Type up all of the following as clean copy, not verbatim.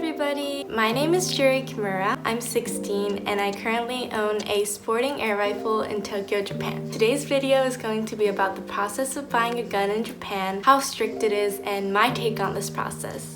everybody! My name is Shuri Kimura. I'm 16 and I currently own a sporting air rifle in Tokyo, Japan. Today's video is going to be about the process of buying a gun in Japan, how strict it is, and my take on this process.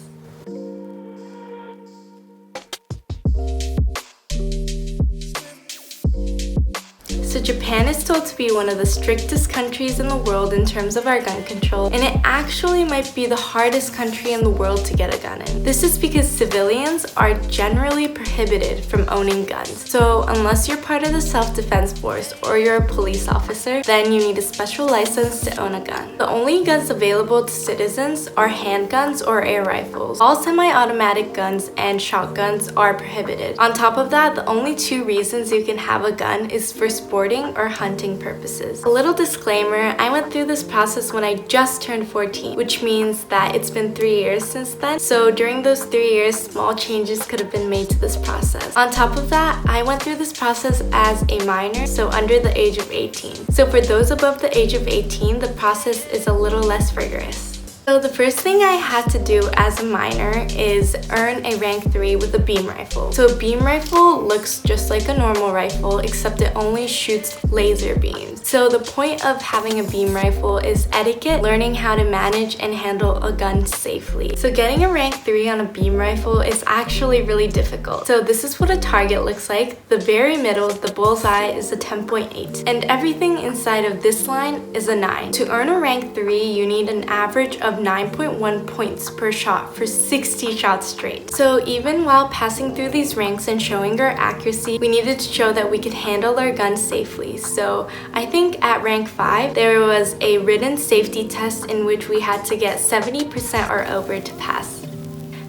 So Japan is told to be one of the strictest countries in the world in terms of our gun control, and it actually might be the hardest country in the world to get a gun in. This is because civilians are generally prohibited from owning guns. So unless you're part of the self-defense force or you're a police officer, then you need a special license to own a gun. The only guns available to citizens are handguns or air rifles. All semi-automatic guns and shotguns are prohibited. On top of that, the only two reasons you can have a gun is for sporting or hunting purposes. A little disclaimer, I went through this process when I just turned 14, which means that it's been 3 years since then. So during those 3 years, small changes could have been made to this process. On top of that, I went through this process as a minor, so under the age of 18. So for those above the age of 18, the process is a little less rigorous. So the first thing I had to do as a minor is earn a rank 3 with a beam rifle. So a beam rifle looks just like a normal rifle, except it only shoots laser beams. So the point of having a beam rifle is etiquette, learning how to manage and handle a gun safely. So getting a rank 3 on a beam rifle is actually really difficult. So this is what a target looks like. The very middle, the bullseye, is a 10.8, and everything inside of this line is a 9. To earn a rank 3, you need an average of 9.1 points per shot for 60 shots straight. So even while passing through these ranks and showing our accuracy, we needed to show that we could handle our guns safely. So I think at rank 5, there was a written safety test in which we had to get 70% or over to pass.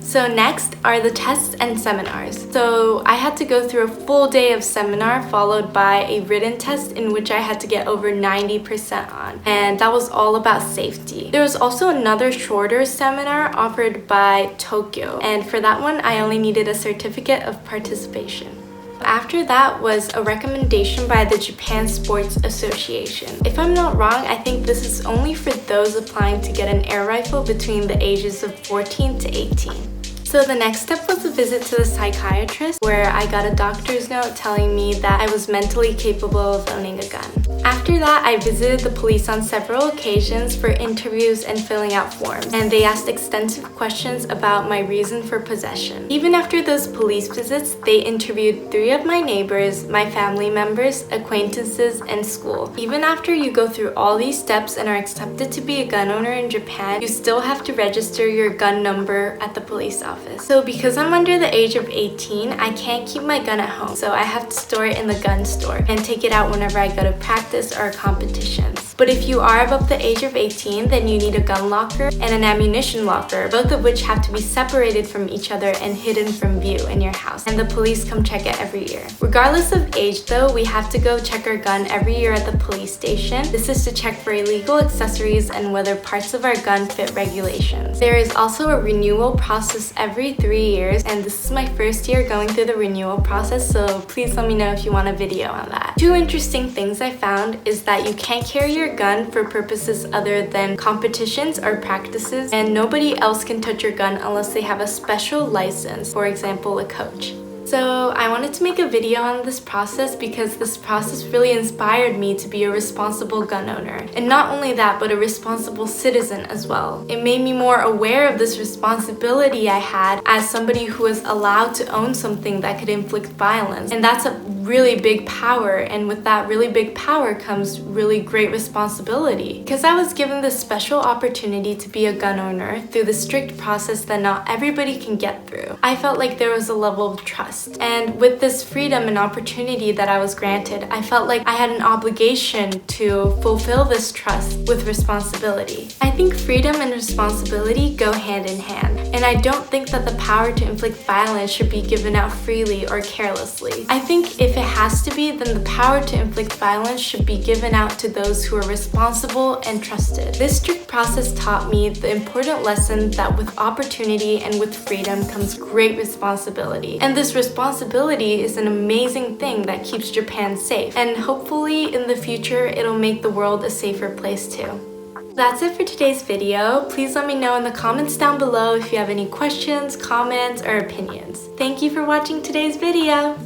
So next are the tests and seminars. So I had to go through a full day of seminar followed by a written test in which I had to get over 90% on, and that was all about safety. There was also another shorter seminar offered by Tokyo, and for that one I only needed a certificate of participation. After that was a recommendation by the Japan Sports Association. If I'm not wrong, I think this is only for those applying to get an air rifle between the ages of 14 to 18. So the next step was a visit to the psychiatrist, where I got a doctor's note telling me that I was mentally capable of owning a gun. After that, I visited the police on several occasions for interviews and filling out forms, and they asked extensive questions about my reason for possession. Even after those police visits, they interviewed 3 of my neighbors, my family members, acquaintances, and school. Even after you go through all these steps and are accepted to be a gun owner in Japan, you still have to register your gun number at the police office. So because I'm under the age of 18, I can't keep my gun at home, so I have to store it in the gun store and take it out whenever I go to practice or competitions. But if you are above the age of 18, then you need a gun locker and an ammunition locker, both of which have to be separated from each other and hidden from view in your house, and the police come check it every year. Regardless of age though, we have to go check our gun every year at the police station. This is to check for illegal accessories and whether parts of our gun fit regulations. There is also a renewal process every 3 years, and this is my first year going through the renewal process, so please let me know if you want a video on that. 2 interesting things I found is that you can't carry your gun for purposes other than competitions or practices, and nobody else can touch your gun unless they have a special license, for example, a coach. So I wanted to make a video on this process because this process really inspired me to be a responsible gun owner. And not only that, but a responsible citizen as well. It made me more aware of this responsibility I had as somebody who was allowed to own something that could inflict violence. And that's a really big power, and with that really big power comes really great responsibility. Because I was given this special opportunity to be a gun owner through the strict process that not everybody can get through, I felt like there was a level of trust. And with this freedom and opportunity that I was granted, I felt like I had an obligation to fulfill this trust with responsibility. I think freedom and responsibility go hand in hand, and I don't think that the power to inflict violence should be given out freely or carelessly. I think if it has to be, then the power to inflict violence should be given out to those who are responsible and trusted. This strict process taught me the important lesson that with opportunity and with freedom comes great responsibility. And this responsibility is an amazing thing that keeps Japan safe, and hopefully in the future it'll make the world a safer place too. That's it for today's video. Please let me know in the comments down below if you have any questions, comments, or opinions. Thank you for watching today's video.